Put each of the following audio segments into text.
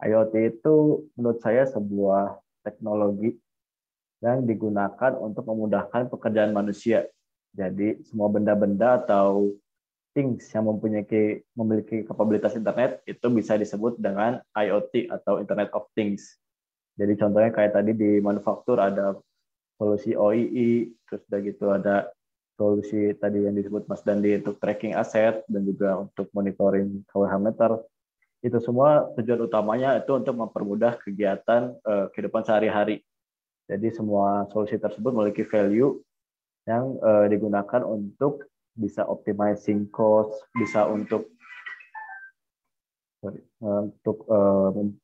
IoT itu menurut saya sebuah teknologi yang digunakan untuk memudahkan pekerjaan manusia. Jadi semua benda-benda atau things yang memiliki kapabilitas internet itu bisa disebut dengan IoT atau Internet of Things. Jadi contohnya kayak tadi di manufaktur ada solusi OII, terus udah gitu ada solusi tadi yang disebut Mas Dandi untuk tracking aset dan juga untuk monitoring KWH meter. Itu semua tujuan utamanya itu untuk mempermudah kegiatan kehidupan sehari-hari. Jadi semua solusi tersebut memiliki value yang digunakan untuk bisa optimizing cost, bisa untuk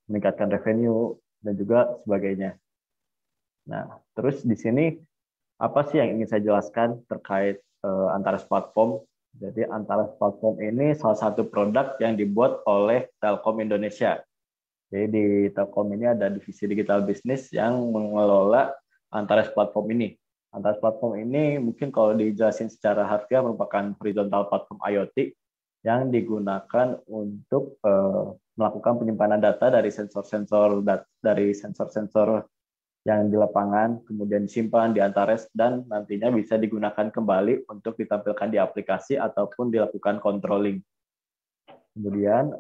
meningkatkan revenue dan juga sebagainya. Nah, terus di sini apa sih yang ingin saya jelaskan terkait Antares Platform? Jadi Antares Platform ini salah satu produk yang dibuat oleh Telkom Indonesia. Jadi di Telkom ini ada divisi digital business yang mengelola Antares Platform ini. Antares Platform ini mungkin kalau dijelasin secara harfiah merupakan horizontal platform IoT yang digunakan untuk melakukan penyimpanan data dari sensor-sensor yang di lapangan, kemudian disimpan di Antares, dan nantinya bisa digunakan kembali untuk ditampilkan di aplikasi ataupun dilakukan controlling. Kemudian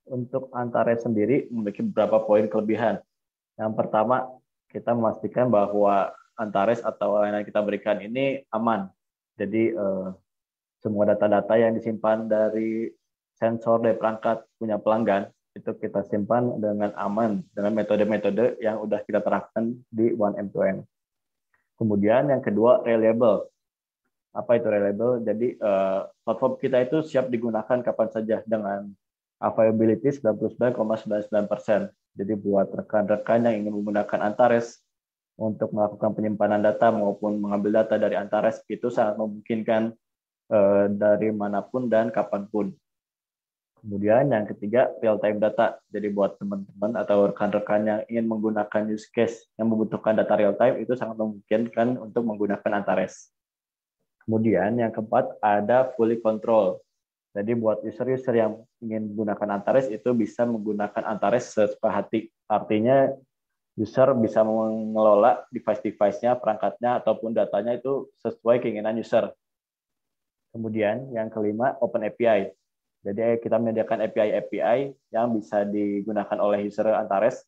untuk Antares sendiri memiliki beberapa poin kelebihan. Yang pertama, kita memastikan bahwa Antares atau layanan yang kita berikan ini aman. Jadi semua data-data yang disimpan dari sensor dari perangkat punya pelanggan itu kita simpan dengan aman dengan metode-metode yang udah kita terapkan di 1M2M. Kemudian yang kedua, reliable. Apa itu reliable? Jadi platform kita itu siap digunakan kapan saja dengan availability 99,99%. Jadi buat rekan-rekan yang ingin menggunakan Antares untuk melakukan penyimpanan data maupun mengambil data dari Antares itu sangat memungkinkan dari manapun dan kapanpun. Kemudian yang ketiga, real-time data. Jadi buat teman-teman atau rekan-rekan yang ingin menggunakan use case yang membutuhkan data real-time, itu sangat memungkinkan untuk menggunakan Antares. Kemudian yang keempat, ada fully control. Jadi buat user-user yang ingin menggunakan Antares, itu bisa menggunakan Antares sesuka hati. Artinya user bisa mengelola device-device-nya, perangkatnya, ataupun datanya itu sesuai keinginan user. Kemudian yang kelima, Open API. Jadi kita menyediakan API-API yang bisa digunakan oleh user Antares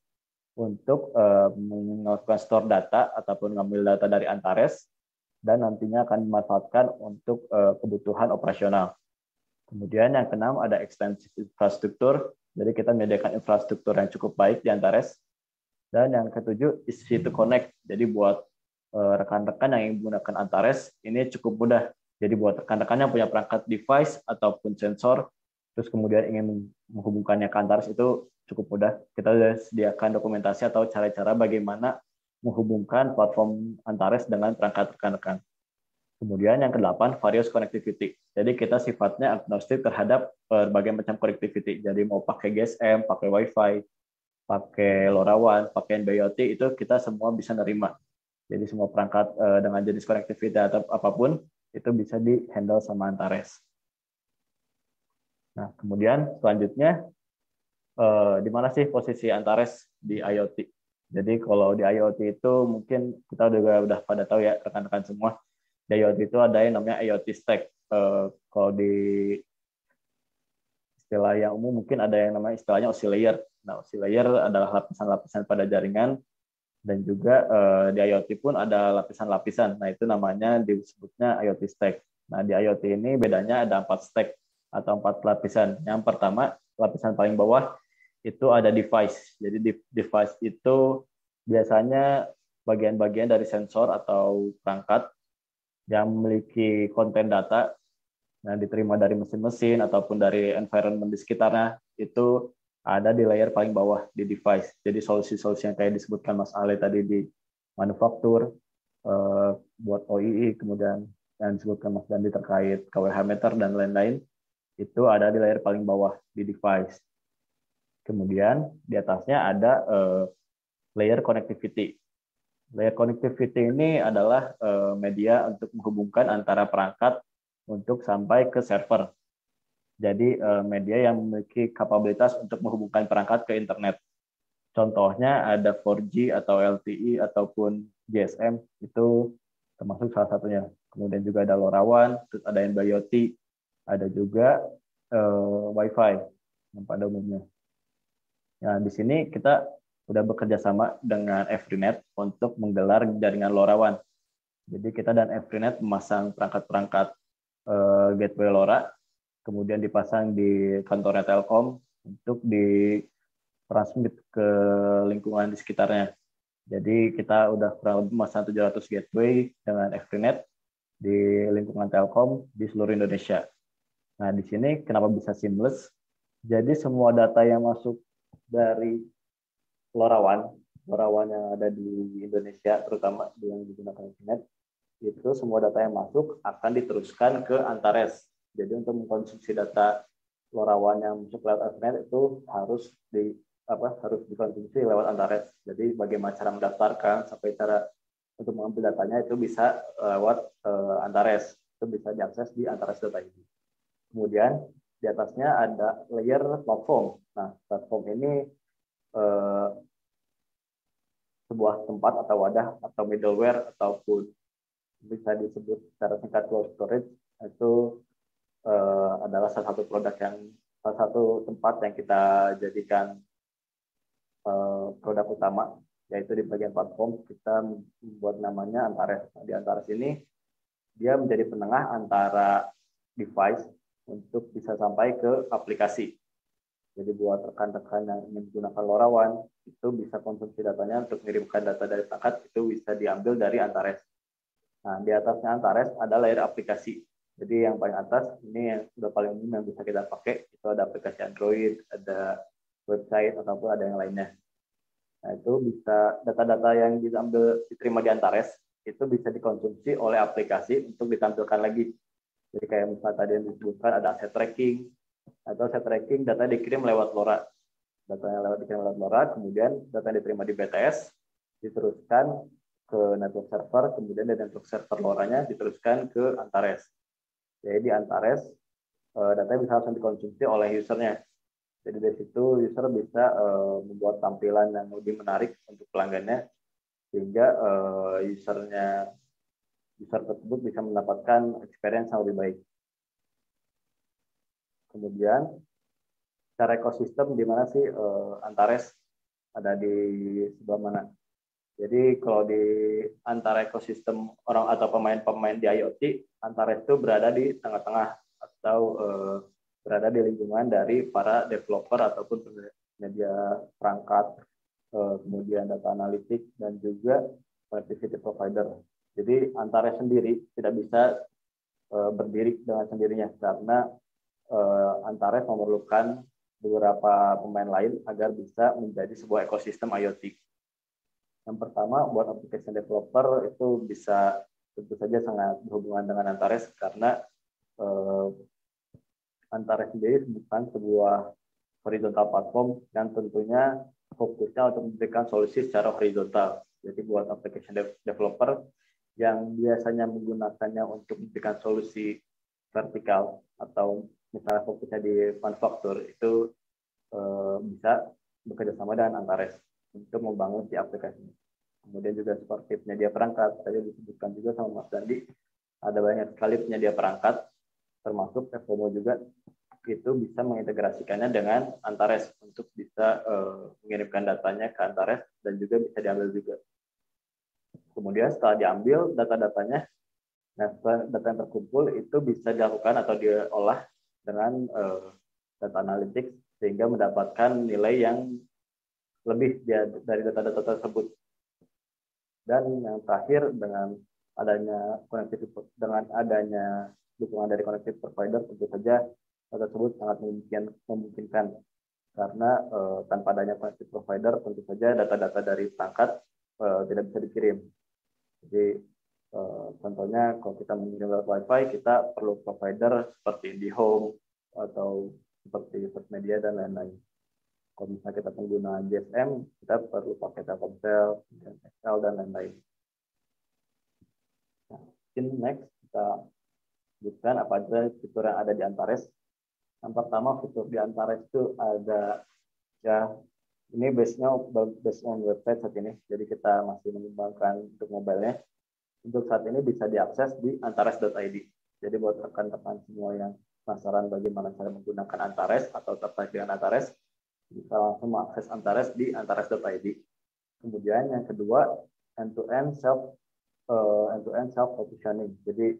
untuk melakukan store data ataupun mengambil data dari Antares dan nantinya akan dimanfaatkan untuk kebutuhan operasional. Kemudian yang keenam ada extensive infrastruktur. Jadi kita menyediakan infrastruktur yang cukup baik di Antares. Dan yang ketujuh easy to connect. Jadi buat rekan-rekan yang ingin menggunakan Antares ini cukup mudah. Jadi buat rekan-rekan yang punya perangkat device ataupun sensor terus kemudian ingin menghubungkannya ke Antares itu cukup mudah. Kita sudah sediakan dokumentasi atau cara-cara bagaimana menghubungkan platform Antares dengan perangkat rekan-rekan. Kemudian yang kedelapan, various connectivity. Jadi kita sifatnya agnostik terhadap berbagai macam connectivity. Jadi mau pakai GSM, pakai Wi-Fi, pakai LoRaWAN, pakai NB-IoT, itu kita semua bisa nerima. Jadi semua perangkat dengan jenis connectivity atau apapun, itu bisa di-handle sama Antares. Nah, kemudian selanjutnya, di mana sih posisi Antares di IoT? Jadi kalau di IoT itu mungkin kita juga udah pada tahu ya rekan-rekan semua, di IoT itu ada yang namanya IoT stack. Kalau di istilah yang umum mungkin ada yang namanya istilahnya OSI layer. Nah, OSI layer adalah lapisan-lapisan pada jaringan dan juga di IoT pun ada lapisan-lapisan. Nah, itu namanya disebutnya IoT stack. Nah, di IoT ini bedanya ada 4 stack atau 4 lapisan. Yang pertama, lapisan paling bawah itu ada device. Jadi device itu biasanya bagian-bagian dari sensor atau perangkat yang memiliki konten data yang diterima dari mesin-mesin ataupun dari environment di sekitarnya itu ada di layer paling bawah di device. Jadi solusi-solusi yang kayak disebutkan Mas Ale tadi di manufaktur, buat OII, kemudian yang disebutkan Mas Dandi terkait KWH meter dan lain-lain, itu ada di layer paling bawah di device. Kemudian di atasnya ada layer connectivity. Layer connectivity ini adalah media untuk menghubungkan antara perangkat untuk sampai ke server. Jadi media yang memiliki kapabilitas untuk menghubungkan perangkat ke internet. Contohnya ada 4G atau LTE ataupun GSM, itu termasuk salah satunya. Kemudian juga ada LoRaWAN, terus ada NB-IoT, ada juga Wi-Fi yang pada umumnya. Nah, di sini kita udah bekerja sama dengan Everynet untuk menggelar jaringan LoRaWAN. Jadi kita dan Everynet memasang perangkat-perangkat gateway LoRa, kemudian dipasang di kantornya Telkom untuk ditransmit ke lingkungan di sekitarnya. Jadi kita udah kurang lebih memasang 700 gateway dengan Everynet di lingkungan Telkom di seluruh Indonesia. Nah, di sini kenapa bisa seamless? Jadi semua data yang masuk dari LoRaWAN yang ada di Indonesia, terutama yang digunakan Everynet, itu semua data yang masuk akan diteruskan ke Antares. Jadi untuk mengkonsumsi data LoRaWAN yang masuk lewat Ethernet itu harus dikonsumsi lewat Antares. Jadi bagaimana cara mendaftarkan sampai cara untuk mengambil datanya itu bisa lewat Antares. Itu bisa diakses di antares.id. Kemudian di atasnya ada layer platform. Nah, platform ini sebuah tempat atau wadah atau middleware ataupun bisa disebut secara singkat cloud storage, itu adalah salah satu tempat yang kita jadikan produk utama, yaitu di bagian platform kita membuat namanya Antares. Nah, di Antares ini dia menjadi penengah antara device untuk bisa sampai ke aplikasi. Jadi buat rekan-rekan yang ingin menggunakan LoRaWAN itu bisa konsumsi datanya untuk mengirimkan data dari perangkat, itu bisa diambil dari Antares. Nah, di atasnya Antares ada layer aplikasi. Jadi yang paling atas ini yang sudah paling umum yang bisa kita pakai, itu ada aplikasi Android, ada website ataupun ada yang lainnya. Nah, itu bisa data-data yang diterima di Antares itu bisa dikonsumsi oleh aplikasi untuk ditampilkan lagi. Jadi kayak misalnya tadi yang disebutkan ada asset tracking, atau asset tracking data dikirim lewat LoRa. Datanya dikirim lewat LoRa, kemudian data yang diterima di BTS diteruskan ke network server, kemudian dari network server LoRa-nya diteruskan ke Antares. Jadi di Antares, datanya bisa langsung dikonsumsi oleh usernya. Jadi dari situ user bisa membuat tampilan yang lebih menarik untuk pelanggannya, sehingga user tersebut bisa mendapatkan experience yang lebih baik. Kemudian, secara ekosistem di mana sih Antares ada di sebelah mana? Jadi kalau di antara ekosistem orang atau pemain-pemain di IoT, Antares itu berada di tengah-tengah atau berada di lingkungan dari para developer ataupun penyedia perangkat, kemudian data analitik, dan juga connectivity provider. Jadi Antares sendiri tidak bisa berdiri dengan sendirinya karena Antares memerlukan beberapa pemain lain agar bisa menjadi sebuah ekosistem IoT. Yang pertama, buat application developer itu bisa tentu saja sangat berhubungan dengan Antares karena Antares sendiri bukan sebuah horizontal platform yang tentunya fokusnya untuk memberikan solusi secara horizontal. Jadi buat application developer yang biasanya menggunakannya untuk memberikan solusi vertikal atau misalnya fokusnya di manufaktur, itu bisa bekerja sama dengan Antares untuk membangun si aplikasi. Kemudian juga seperti penyedia perangkat, tadi disebutkan juga sama Mas Dandi, ada banyak sekali penyedia perangkat, termasuk FOMO juga, itu bisa mengintegrasikannya dengan Antares untuk bisa mengirimkan datanya ke Antares dan juga bisa diambil juga. Kemudian setelah diambil data-datanya, nah data yang terkumpul itu bisa dilakukan atau diolah dengan data analytics sehingga mendapatkan nilai yang lebih dari data-data tersebut. Dan yang terakhir, dengan adanya dukungan dari connectivity provider, tentu saja data tersebut sangat memungkinkan karena tanpa adanya connectivity provider tentu saja data-data dari perangkat tidak bisa dikirim. Jadi contohnya kalau kita mengirim lewat Wi-Fi, kita perlu provider seperti IndiHome atau seperti First Media dan lain-lain. Kalau misalnya kita pengguna GSM, kita perlu pakai Telkomsel, XL, dan lain-lain. Nah, next kita sebutkan apa aja fitur yang ada di Antares. Yang pertama, fitur di Antares itu ada ya Ini based on website saat ini. Jadi kita masih mengembangkan untuk mobile-nya. Untuk saat ini bisa diakses di antares.id. Jadi buat rekan-rekan semua yang penasaran bagaimana cara menggunakan Antares atau tertarik dengan Antares, bisa langsung mengakses Antares di antares.id. Kemudian yang kedua, end-to-end self provisioning. Jadi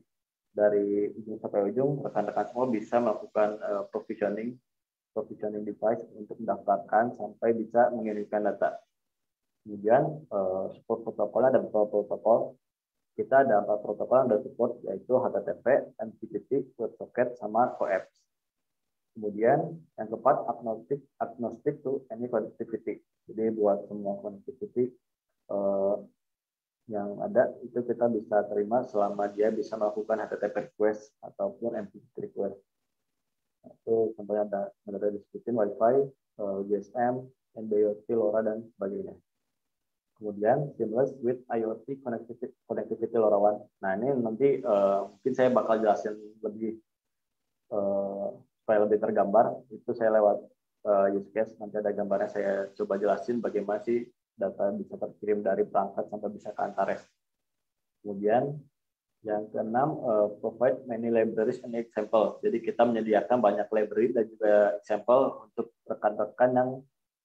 dari ujung sampai ujung, rekan-rekan semua bisa melakukan provisioning device untuk mendaftarkan sampai bisa mengirimkan data. Kemudian support protokolnya ada beberapa protokol. Kita ada 4 protokol yang ada support, yaitu HTTP, MQTT, WebSocket, sama CoAPS. Kemudian yang keempat, agnostic to any connectivity. Jadi buat semua connectivity yang ada itu kita bisa terima selama dia bisa melakukan HTTP request ataupun MQTT request. Itu contohnya ada disebutin Wi-Fi, GSM, NB-IoT, LoRa, dan sebagainya. Kemudian seamless with IoT connectivity LoRaWAN. Nah ini nanti mungkin saya bakal jelasin lebih supaya lebih tergambar. Itu saya lewat use case. Nanti ada gambarnya, saya coba jelasin bagaimana sih data bisa terkirim dari perangkat sampai bisa ke Antares. Kemudian yang keenam, provide many libraries and example. Jadi kita menyediakan banyak library dan juga example untuk rekan-rekan yang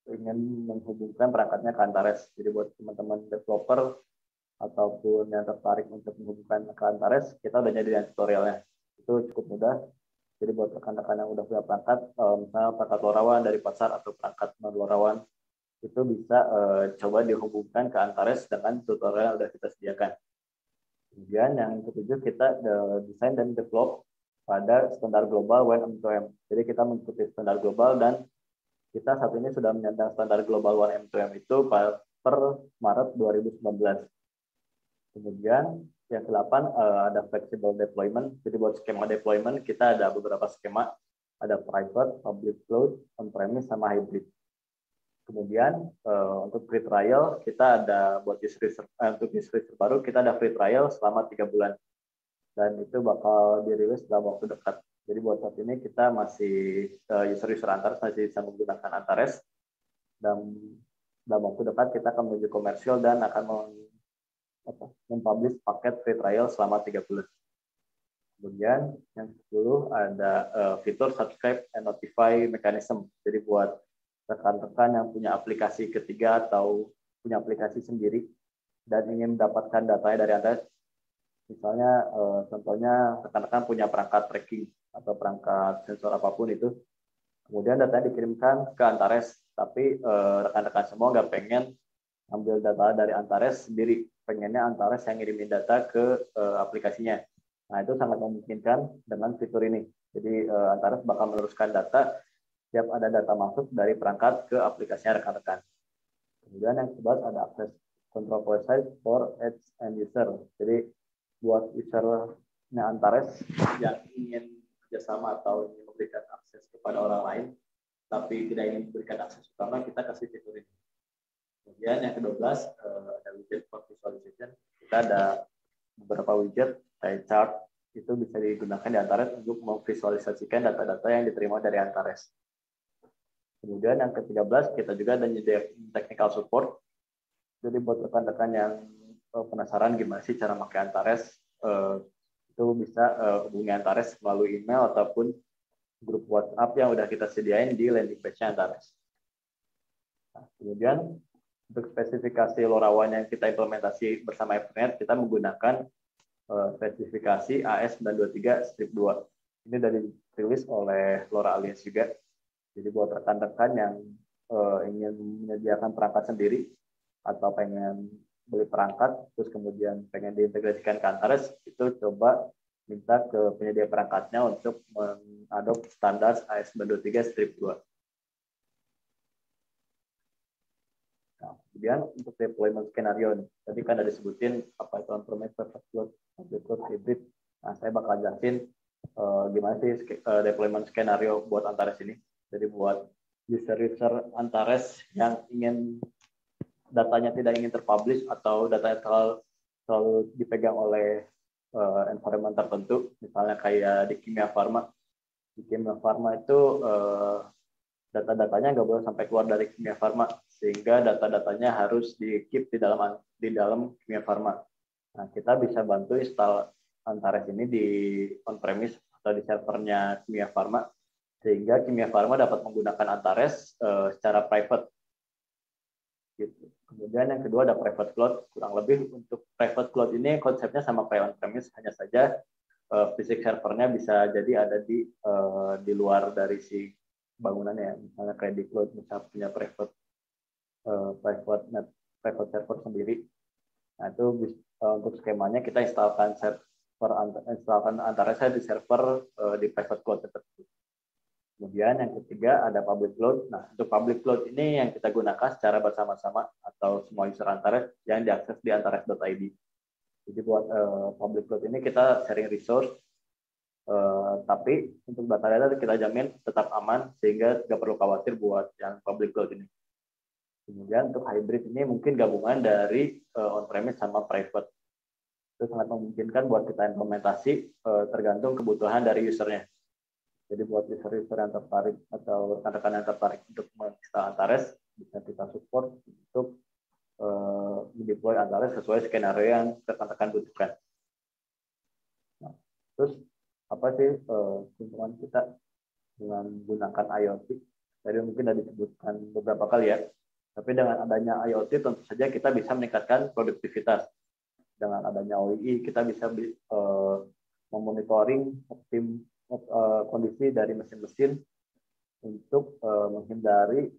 ingin menghubungkan perangkatnya ke Antares. Jadi buat teman-teman developer ataupun yang tertarik untuk menghubungkan ke Antares, kita udah nyediain tutorialnya. Itu cukup mudah. Jadi buat rekan-rekan yang udah punya perangkat, misalnya perangkat LoRaWAN dari pasar atau perangkat non LoRaWAN, itu bisa coba dihubungkan ke Antares dengan tutorial yang udah kita sediakan. Kemudian yang ketujuh, kita desain dan develop pada standar global WAN M2M. Jadi kita mengikuti standar global dan kita saat ini sudah menyandang standar global WAN M2M itu per Maret 2019. Kemudian yang ke-8 ada flexible deployment. Jadi buat skema deployment kita ada beberapa skema. Ada private, public cloud, on-premise, sama hybrid. Kemudian untuk free trial kita ada buat user baru kita ada free trial selama 3 bulan. Dan itu bakal dirilis dalam waktu dekat. Jadi buat saat ini kita masih user Antares masih bisa menggunakan Antares, dan dalam waktu dekat kita akan menuju komersial dan akan mempublish paket free trial selama 3 bulan. Kemudian yang ke-10 ada fitur subscribe and notify mechanism. Jadi buat rekan-rekan yang punya aplikasi ketiga atau punya aplikasi sendiri dan ingin mendapatkan datanya dari Antares. Misalnya contohnya rekan-rekan punya perangkat tracking atau perangkat sensor apapun itu, kemudian datanya dikirimkan ke Antares, tapi rekan-rekan semua nggak pengen ambil data dari Antares sendiri, pengennya Antares yang ngirimin data ke aplikasinya. Nah itu sangat memungkinkan dengan fitur ini. Jadi Antares bakal meneruskan data setiap ada data masuk dari perangkat ke aplikasinya rekan-rekan. Kemudian yang ke-11 ada access control policy for edge and user. Jadi buat usernya Antares yang ingin kerjasama atau ingin memberikan akses kepada orang lain, tapi tidak ingin memberikan akses utama, kita kasih fitur ini. Kemudian yang ke-12 ada widget for visualization. Kita ada beberapa widget kayak chart, itu bisa digunakan di Antares untuk memvisualisasikan data-data yang diterima dari Antares. Kemudian yang ke-13 kita juga ada technical support. Jadi buat rekan-rekan yang penasaran gimana sih cara pakai Antares, itu bisa hubungi Antares melalui email ataupun grup WhatsApp yang udah kita sediain di landing page-nya Antares. Nah, kemudian untuk spesifikasi LoRaWAN yang kita implementasi bersama Ethernet, kita menggunakan spesifikasi AS923-2. Ini dari rilis oleh LoRa Alliance juga. Jadi buat rekan-rekan yang ingin menyediakan perangkat sendiri atau pengen beli perangkat, terus kemudian pengen diintegrasikan ke Antares, itu coba minta ke penyedia perangkatnya untuk mengadop standar AS923-2. Nah, kemudian untuk deployment skenario, tadi kan ada disebutin apa itu on-premise, private cloud, public cloud, hybrid. Nah, saya bakal jelasin gimana sih deployment skenario buat Antares ini. Jadi buat user Antares yang ingin datanya tidak ingin terpublish atau datanya terlalu dipegang oleh environment tertentu, misalnya kayak di Kimia Farma. Di Kimia Farma itu data-datanya nggak boleh sampai keluar dari Kimia Farma. sehingga data-datanya harus di-keep di dalam Kimia Farma. Nah, kita bisa bantu install Antares ini di on-premise atau di servernya Kimia Farma, sehingga Kimia Farma dapat menggunakan Antares secara private. Gitu. Kemudian yang kedua ada private cloud. Kurang lebih untuk private cloud ini konsepnya sama kayak on-premise, hanya saja fisik servernya bisa jadi ada di luar dari si bangunannya. Misalnya Credit Cloud misalnya punya private server sendiri. Nah, itu untuk skemanya kita installkan Antares di server di private cloud tersebut. Kemudian yang ketiga ada public cloud. Nah, untuk public cloud ini yang kita gunakan secara bersama-sama atau semua user Antares yang diakses di antares.id. Jadi buat public cloud ini kita sharing resource, tapi untuk data-data kita jamin tetap aman sehingga tidak perlu khawatir buat yang public cloud ini. Kemudian untuk hybrid ini mungkin gabungan dari on-premise sama private. Itu sangat memungkinkan buat kita implementasi tergantung kebutuhan dari usernya. Jadi buat user-user yang tertarik atau rekan-rekan yang tertarik untuk menginstal Antares, bisa kita support untuk mendeploy Antares sesuai skenario yang rekan-rekan butuhkan. Nah, terus apa sih keuntungan kita dengan menggunakan IoT? Tadi mungkin sudah disebutkan beberapa kali ya. Tapi dengan adanya IoT tentu saja kita bisa meningkatkan produktivitas. Dengan adanya OII kita bisa memonitoring kondisi dari mesin-mesin untuk menghindari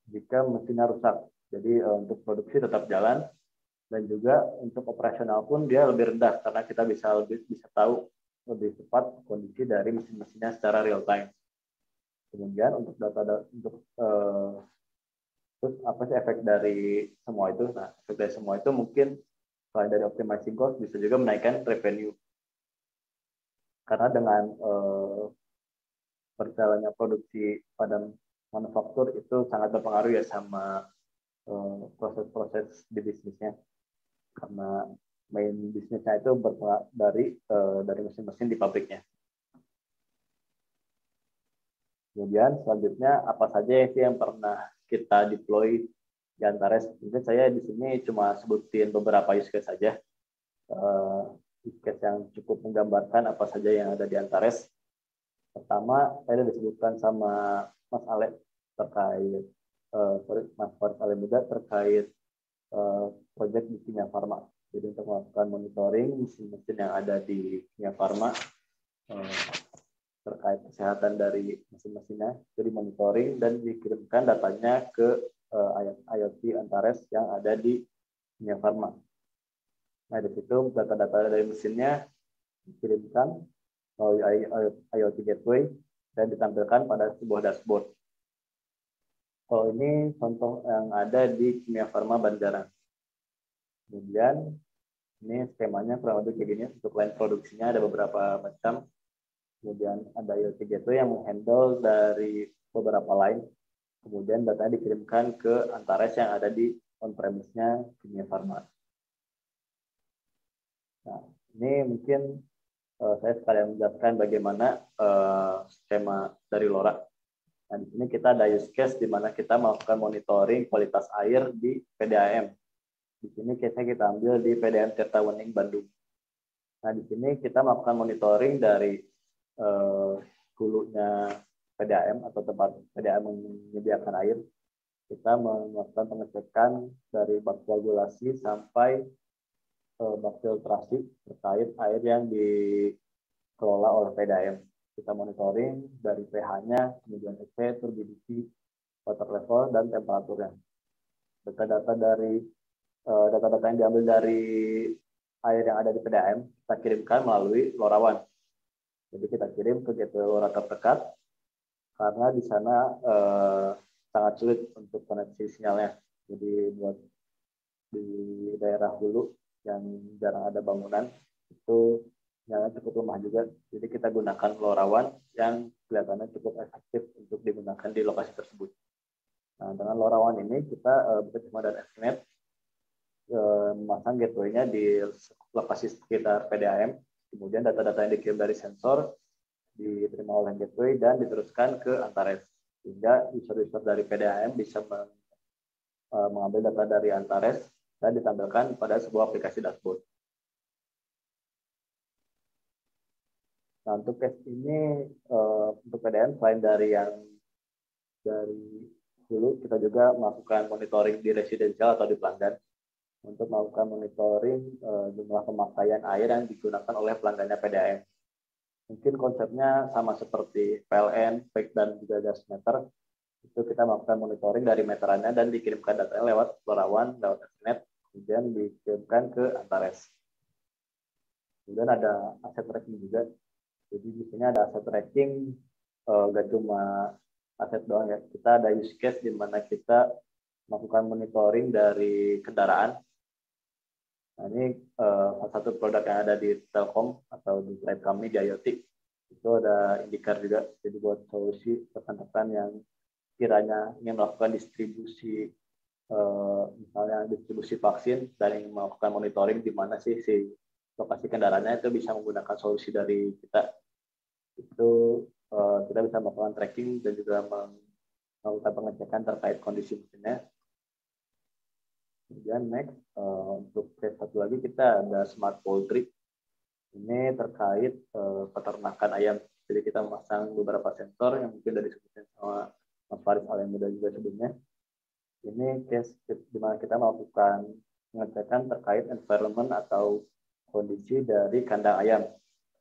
jika mesinnya rusak. Jadi untuk produksi tetap jalan dan juga untuk operasional pun dia lebih rendah karena kita bisa tahu lebih cepat kondisi dari mesin-mesinnya secara real time. Kemudian untuk terus apa sih efek dari semua itu? Nah, efek dari semua itu mungkin selain dari optimizing cost bisa juga menaikkan revenue. Karena dengan berjalannya produksi pada manufaktur itu sangat berpengaruh ya sama proses-proses di bisnisnya. Karena main bisnisnya itu berpengaruh dari mesin-mesin di pabriknya. Kemudian selanjutnya apa saja yang pernah kita deploy di Antares? Mungkin saya di sini cuma sebutin beberapa use case saja. Use case yang cukup menggambarkan apa saja yang ada di Antares. Pertama, saya disebutkan sama Mas Ale terkait Mas Faris Ale juga terkait proyek di Kimia Farma. Jadi untuk melakukan monitoring mesin-mesin yang ada di Kimia Farma terkait kesehatan dari mesin-mesinnya, jadi monitoring dan dikirimkan datanya ke IoT Antares yang ada di Kimia Farma. Nah, di situ data-data dari mesinnya dikirimkan melalui IoT Gateway dan ditampilkan pada sebuah dashboard. Kalau ini contoh yang ada di Kimia Farma Banjaran. Kemudian ini skemanya kurang lebih kayak gini. Untuk line produksinya ada beberapa macam. Kemudian ada IoT Gateway yang menghandle dari beberapa line. Kemudian datanya dikirimkan ke Antares yang ada di on-premise-nya Kimia Farma. Nah, ini mungkin saya sekalian menjelaskan bagaimana skema dari LoRa. Nah, di sini kita ada use case di mana kita melakukan monitoring kualitas air di PDAM. Di sini case-nya kita ambil di PDAM Tirtawening Bandung. Nah, di sini kita melakukan monitoring dari hulunya PDAM atau tempat PDAM menyediakan air. Kita melakukan pengecekan dari bak koagulasi sampai bak filtrasi terkait air yang dikelola oleh PDAM. Kita monitoring dari pH-nya, kemudian EC, turbidity, water level, dan temperaturnya. Data-data yang diambil dari air yang ada di PDAM kita kirimkan melalui LoRaWAN. Jadi kita kirim ke gateway LoRa terdekat karena di sana sangat sulit untuk koneksi sinyalnya. Jadi buat di daerah hulu yang jarang ada bangunan itu sinyalnya cukup lemah juga. Jadi kita gunakan LoRaWAN yang kelihatannya cukup efektif untuk digunakan di lokasi tersebut. Nah, dengan LoRaWAN ini kita bekerjasama dengan Esnet memasang gateway-nya di lokasi sekitar PDAM. Kemudian data-data yang dikirim dari sensor diterima oleh gateway dan diteruskan ke Antares. Sehingga user-user dari PDAM bisa mengambil data dari Antares dan ditampilkan pada sebuah aplikasi dashboard. Nah, untuk case ini untuk PDN selain dari dulu, kita juga melakukan monitoring di residensial atau di pelanggan untuk melakukan monitoring jumlah pemakaian air yang digunakan oleh pelanggannya PDAM. Mungkin konsepnya sama seperti PLN, PEK, dan juga gas meter. Itu kita melakukan monitoring dari meterannya dan dikirimkan datanya lewat LoRaWAN, lewat Ethernet, kemudian dikirimkan ke Antares. Kemudian ada aset tracking juga. Jadi di sini ada aset tracking, gak cuma aset doang ya. Kita ada use case di mana kita melakukan monitoring dari kendaraan. Nah, ini salah satu produk yang ada di Telkom atau di slide kami di IoT. Itu ada Indikar juga. Jadi buat solusi rekan-rekan yang kiranya ingin melakukan distribusi, misalnya distribusi vaksin dan ingin melakukan monitoring di mana sih si lokasi kendaraannya, itu bisa menggunakan solusi dari kita. Itu kita bisa melakukan tracking dan juga melakukan pengecekan terkait kondisi mesinnya. Kemudian next, untuk case satu lagi kita ada smart poultry. Ini terkait peternakan ayam. Jadi kita memasang beberapa sensor yang mungkin dari disebutkan sama Mas Faris Al-Muda juga sebelumnya. Ini case di mana kita melakukan pengecekan terkait environment atau kondisi dari kandang ayam.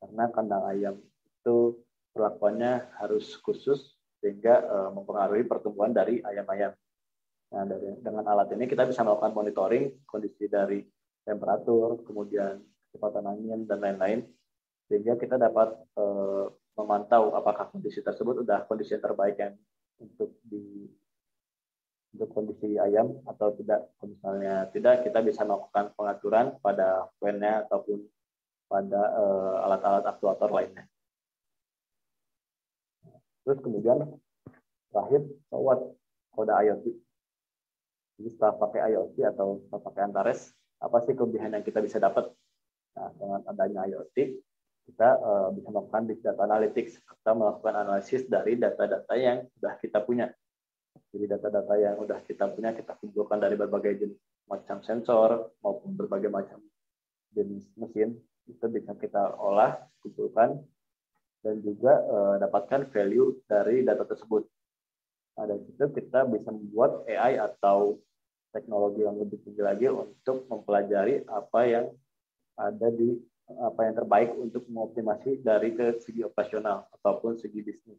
Karena kandang ayam itu perlakuannya harus khusus sehingga mempengaruhi pertumbuhan dari ayam-ayam. Nah, dengan alat ini kita bisa melakukan monitoring kondisi dari temperatur, kemudian kecepatan angin, dan lain-lain, sehingga kita dapat memantau apakah kondisi tersebut sudah kondisi yang terbaik yang untuk kondisi ayam atau tidak. Misalnya tidak, kita bisa melakukan pengaturan pada fan-nya ataupun pada alat-alat aktuator lainnya. Terus kemudian terakhir, what kode IoT. Jadi setelah pakai IoT atau setelah pakai Antares, apa sih kelebihan yang kita bisa dapat? Nah, dengan adanya IoT, kita bisa melakukan big data analytics atau melakukan analisis dari data-data yang sudah kita punya. Jadi data-data yang sudah kita punya, kita kumpulkan dari berbagai jenis macam sensor maupun berbagai macam jenis mesin, itu bisa kita olah, kumpulkan, dan juga dapatkan value dari data tersebut. Nah, dari situ kita bisa membuat AI atau teknologi yang lebih tinggi lagi untuk mempelajari apa yang terbaik untuk mengoptimasi dari ke segi operasional ataupun segi bisnis.